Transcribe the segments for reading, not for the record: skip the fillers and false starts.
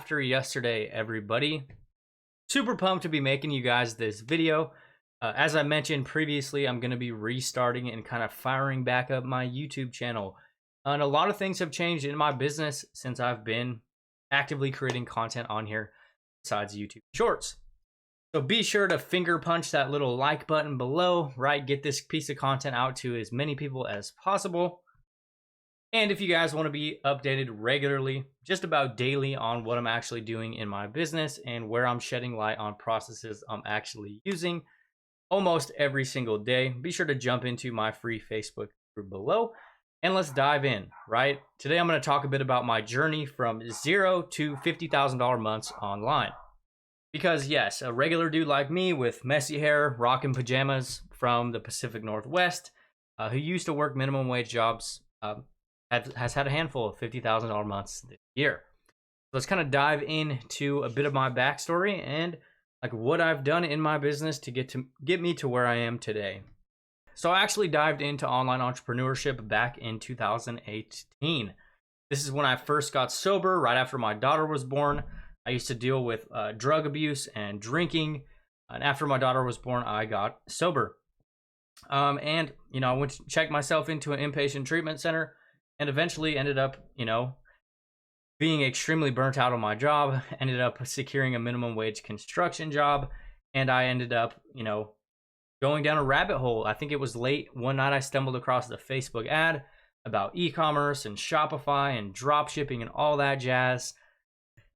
after yesterday, everybody. Super pumped to be making you guys this video. As I mentioned previously, I'm going to be restarting and kind of firing back up my YouTube channel. And a lot of things have changed in my business since I've been actively creating content on here besides YouTube Shorts. So be sure to finger punch that little like button below, right? Get this piece of content out to as many people as possible. And if you guys want to be updated regularly, just about daily on what I'm actually doing in my business and where I'm shedding light on processes I'm actually using almost every single day, be sure to jump into my free Facebook group below and let's dive in, right? Today I'm going to talk a bit about my journey from $0 to $50,000 months online. Because yes, a regular dude like me with messy hair, rocking pajamas from the Pacific Northwest, who used to work minimum wage jobs, has had a handful of $50,000 months this year. Let's kind of dive into a bit of my backstory and like what I've done in my business to get me to where I am today. So I actually dived into online entrepreneurship back in 2018. This is when I first got sober, right after my daughter was born. I used to deal with drug abuse and drinking, and after my daughter was born, I got sober. And I went to check myself into an inpatient treatment center. And eventually ended up, being extremely burnt out on my job, ended up securing a minimum wage construction job. And I ended up, going down a rabbit hole. I think it was late one night I stumbled across the Facebook ad about e-commerce and Shopify and drop shipping and all that jazz.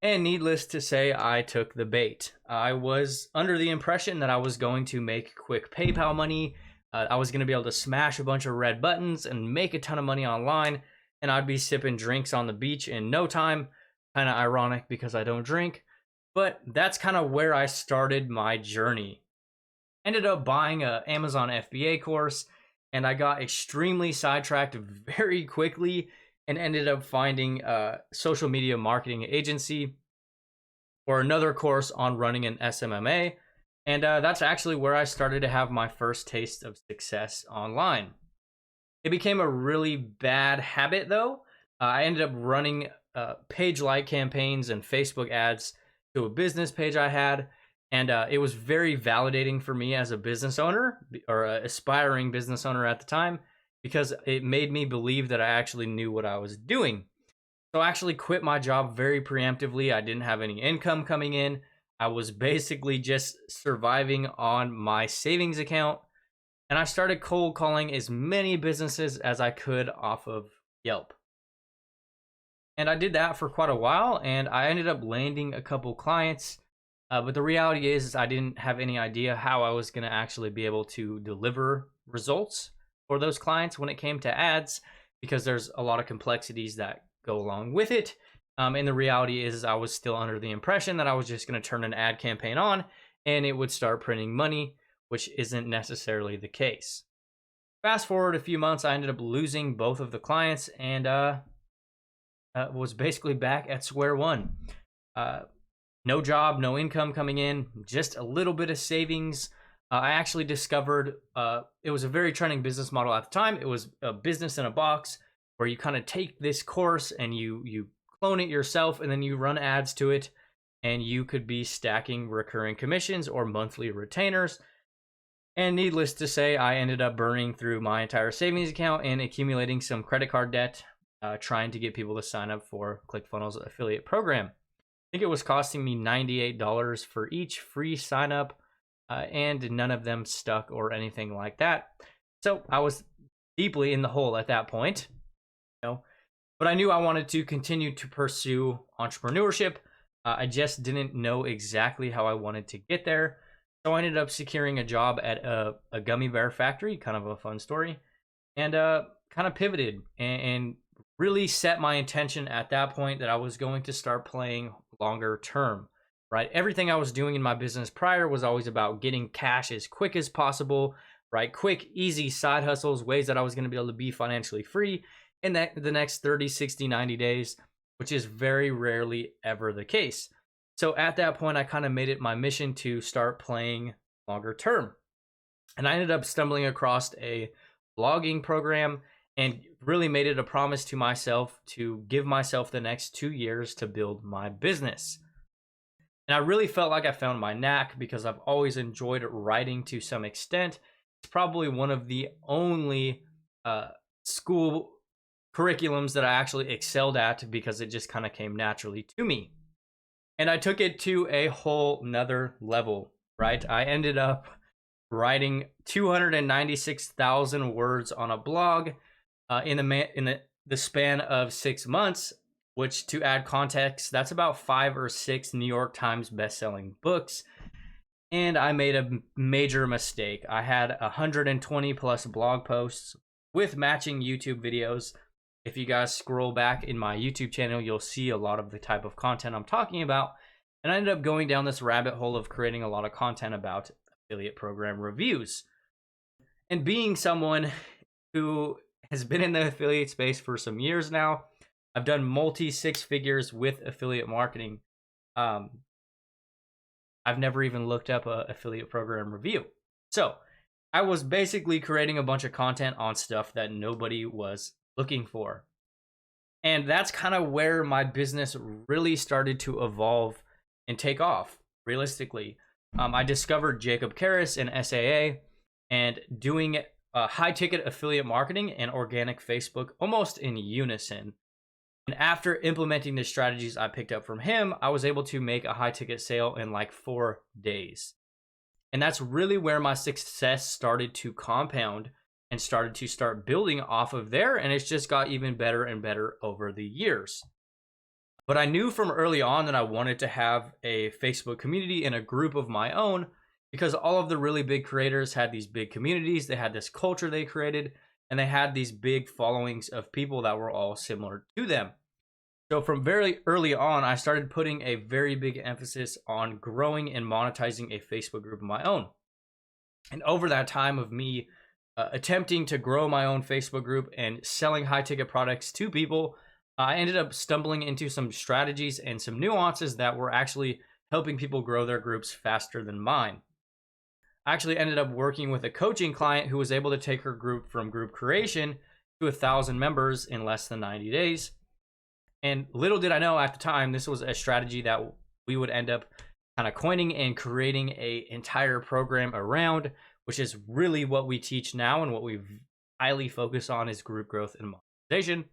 And needless to say, I took the bait. I was under the impression that I was going to make quick PayPal money. I was going to be able to smash a bunch of red buttons and make a ton of money online, and I'd be sipping drinks on the beach in no time. Kind of ironic because I don't drink, but that's kind of where I started my journey. Ended up buying a Amazon FBA course, and I got extremely sidetracked very quickly and ended up finding a social media marketing agency or another course on running an SMMA. And that's actually where I started to have my first taste of success online. It became a really bad habit though. I ended up running page like campaigns and Facebook ads to a business page I had. And it was very validating for me as a business owner or an aspiring business owner at the time, because it made me believe that I actually knew what I was doing. So I actually quit my job very preemptively. I didn't have any income coming in. I was basically just surviving on my savings account, and I started cold calling as many businesses as I could off of Yelp. And I did that for quite a while, and I ended up landing a couple clients. But the reality is I didn't have any idea how I was going to actually be able to deliver results for those clients when it came to ads, because there's a lot of complexities that go along with it. And the reality is I was still under the impression that I was just going to turn an ad campaign on and it would start printing money, which isn't necessarily the case. Fast forward a few months, I ended up losing both of the clients and was basically back at square one. No job, no income coming in, just a little bit of savings. I actually discovered it was a very trending business model at the time. It was a business in a box where you kind of take this course and you clone it yourself and then you run ads to it, and you could be stacking recurring commissions or monthly retainers. And needless to say, I ended up burning through my entire savings account and accumulating some credit card debt, trying to get people to sign up for ClickFunnels affiliate program. I think it was costing me $98 for each free sign up, and none of them stuck or anything like that. So I was deeply in the hole at that point. But I knew I wanted to continue to pursue entrepreneurship. I just didn't know exactly how I wanted to get there. So I ended up securing a job at a gummy bear factory, kind of a fun story, and kind of pivoted and really set my intention at that point that I was going to start playing longer term, right? Everything I was doing in my business prior was always about getting cash as quick as possible, right? Quick, easy side hustles, ways that I was going to be able to be financially free in the next 30, 60, 90 days, which is very rarely ever the case. So at that point, I kind of made it my mission to start playing longer term. And I ended up stumbling across a blogging program and really made it a promise to myself to give myself the next 2 years to build my business. And I really felt like I found my knack because I've always enjoyed writing to some extent. It's probably one of the only school curriculums that I actually excelled at because it just kind of came naturally to me. And I took it to a whole nother level, right? I ended up writing 296,000 words on a blog in the span of 6 months, which, to add context, that's about 5 or 6 New York Times best-selling books. And I made a major mistake. I had 120 plus blog posts with matching YouTube videos. If you guys scroll back in my YouTube channel, you'll see a lot of the type of content I'm talking about. And I ended up going down this rabbit hole of creating a lot of content about affiliate program reviews. And being someone who has been in the affiliate space for some years now, I've done multi 6 figures with affiliate marketing. I've never even looked up an affiliate program review. So I was basically creating a bunch of content on stuff that nobody was looking for. And that's kind of where my business really started to evolve and take off, realistically. I discovered Jacob Karras and SAA and doing high ticket affiliate marketing and organic Facebook almost in unison. And after implementing the strategies I picked up from him, I was able to make a high ticket sale in like 4 days. And that's really where my success started to compound and started to building off of there. And it's just got even better and better over the years. But I knew from early on that I wanted to have a Facebook community and a group of my own, because all of the really big creators had these big communities. They had this culture they created, and they had these big followings of people that were all similar to them. So from very early on, I started putting a very big emphasis on growing and monetizing a Facebook group of my own. And over that time of me attempting to grow my own Facebook group and selling high ticket products to people, I ended up stumbling into some strategies and some nuances that were actually helping people grow their groups faster than mine. I actually ended up working with a coaching client who was able to take her group from group creation to 1,000 members in less than 90 days. And little did I know at the time, this was a strategy that we would end up kind of coining and creating an entire program around, which is really what we teach now and what we highly focus on is group growth and monetization.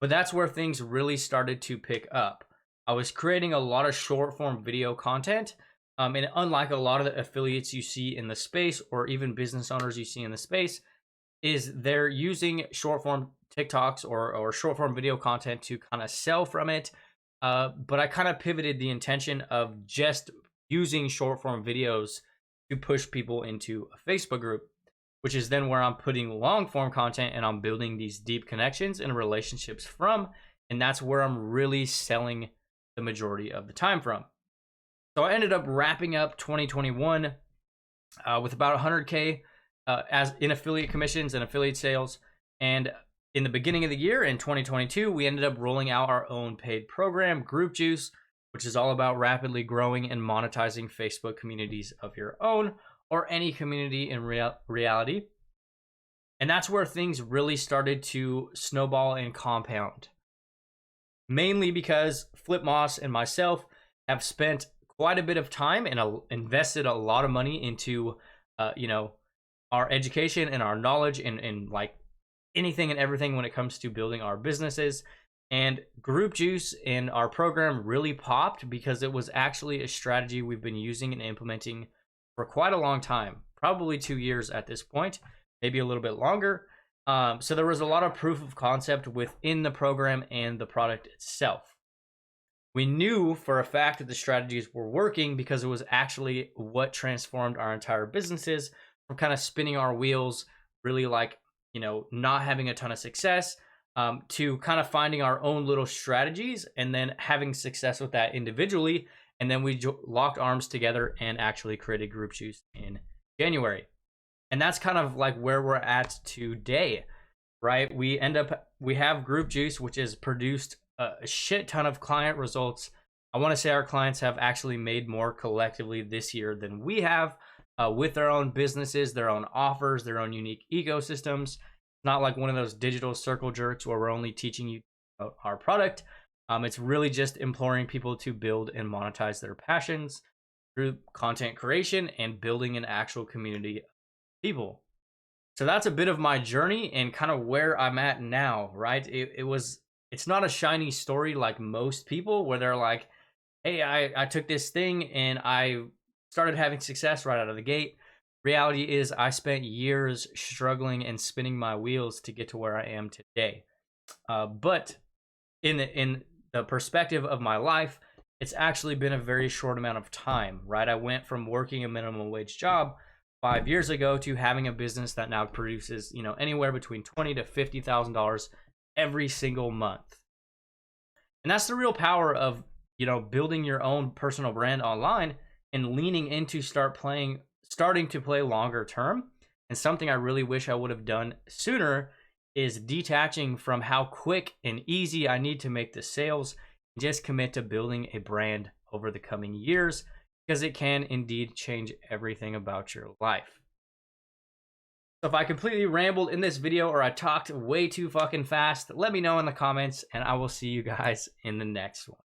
But that's where things really started to pick up. I was creating a lot of short form video content. And unlike a lot of the affiliates you see in the space, or even business owners you see in the space, is they're using short form TikToks or short form video content to kind of sell from it. But I kind of pivoted the intention of just using short form videos to push people into a Facebook group, which is then where I'm putting long form content and I'm building these deep connections and relationships from. And that's where I'm really selling the majority of the time from. So I ended up wrapping up 2021 with about 100K as in affiliate commissions and affiliate sales. And in the beginning of the year in 2022, we ended up rolling out our own paid program, Group Juice, which is all about rapidly growing and monetizing Facebook communities of your own or any community in reality. And that's where things really started to snowball and compound. Mainly because Flipmoss and myself have spent quite a bit of time and invested a lot of money into, our education and our knowledge and like anything and everything when it comes to building our businesses. And Group Juice in our program really popped because it was actually a strategy we've been using and implementing for quite a long time, probably 2 years at this point, maybe a little bit longer. So there was a lot of proof of concept within the program and the product itself. We knew for a fact that the strategies were working because it was actually what transformed our entire businesses from kind of spinning our wheels, really like, not having a ton of success, to kind of finding our own little strategies and then having success with that individually. And then we locked arms together and actually created Group Juice in January. And that's kind of like where we're at today, right? We have Group Juice, which has produced a shit ton of client results. I want to say our clients have actually made more collectively this year than we have with their own businesses, their own offers, their own unique ecosystems. not like one of those digital circle jerks where we're only teaching you about our product. It's really just imploring people to build and monetize their passions through content creation and building an actual community of people. So that's a bit of my journey and kind of where I'm at now, right? It's not a shiny story like most people where they're like, hey, I took this thing and I started having success right out of the gate. Reality is I spent years struggling and spinning my wheels to get to where I am today. But in the perspective of my life, it's actually been a very short amount of time, right? I went from working a minimum wage job 5 years ago to having a business that now produces, anywhere between $20,000 to $50,000 every single month. And that's the real power of, building your own personal brand online and leaning into starting to play longer term. And something I really wish I would have done sooner is detaching from how quick and easy I need to make the sales. Just commit to building a brand over the coming years, because it can indeed change everything about your life. So if I completely rambled in this video or I talked way too fucking fast, let me know in the comments and I will see you guys in the next one.